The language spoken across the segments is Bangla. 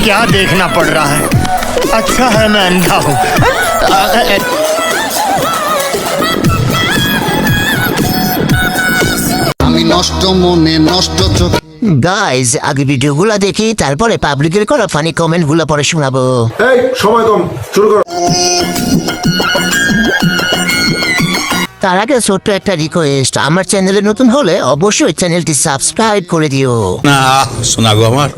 क्या देखना पड़ रहा है? अच्छा है मैं अंधा हूँ। আমি নষ্ট মনে নষ্ট চোখে। গাইজ আগে ভিডিওগুলো দেখি, তারপরে পাবলিকের করা ফানি কমেন্ট গুলো পরে শোনাবো। এই সময় কম, শুরু করো। তার আগে ছোট্ট একটা রিকোয়েস্ট, আমার চ্যানেলে নতুন হলে অবশ্যই চ্যানেলটি সাবস্ক্রাইব করে দিও। না শোনা গো আমার।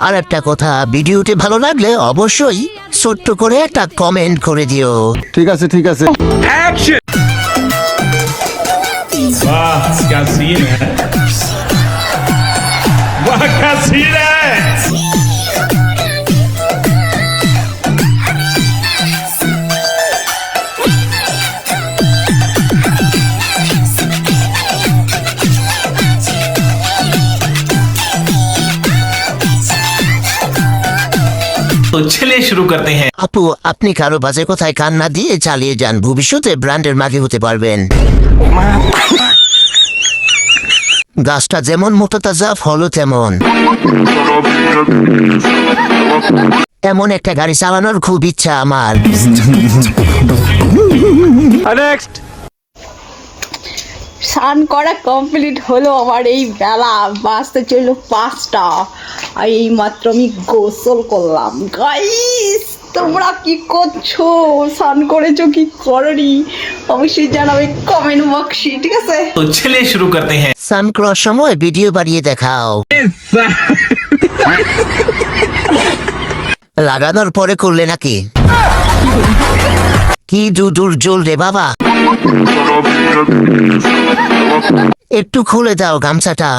আর একটা কথা, ভিডিওটি ভালো লাগলে অবশ্যই ছোট্ট করে একটা কমেন্ট করে দিও। ঠিক আছে ঠিক আছে। वाह क्या सीन है, वाह क्या सीन है। तो चलिए शुरू करते हैं। আপু, আপনি কারো বাজে কোথায় কান না দিয়ে চালিয়ে যান, ভবিষ্যতে ব্র্যান্ডের মাগে হতে পারবেন। গাছটা যেমন মোটা তাজা, ফলও তেমন। এমন একটা গাড়ি চালানোর খুব ইচ্ছা আমার। স্নান করা কমপ্লিট হলো আমার, এই বেলা বাজতে চললো 5টা, আর এই মাত্র আমি গোসল করলাম। গাইস তোমরা কি করছো, স্নান করেছো কি করনি অবশ্যই জানাবে কমেন্ট বক্সে, ঠিক আছে? तो चलिए शुरू करते हैं। সান করার সময় ভিডিও বাড়িয়ে দেখাও, লাগানোর পরে করলে নাকি? কি দুদূর জল রে বাবা, একটু খুলে দাও গামছাটা।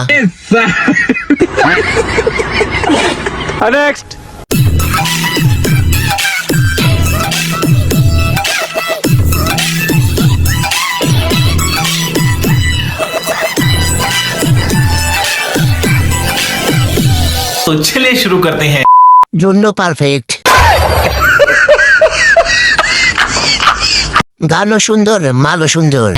तो चलिए शुरू करते हैं। জন্য পারফেক্ট, গানও সুন্দর, মালও সুন্দর।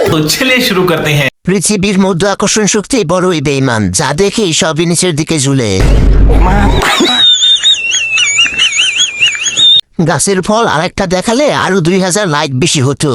तो चलिए शुरू करते हैं। পৃথিবীর মধ্য আকর্ষণ শক্তি বড়ই বেইমান, যা দেখে সবই নিচের দিকে ঝুলে। গাছের ফল আরেকটা দেখালে আরো 2000 লাইক বেশি হতো।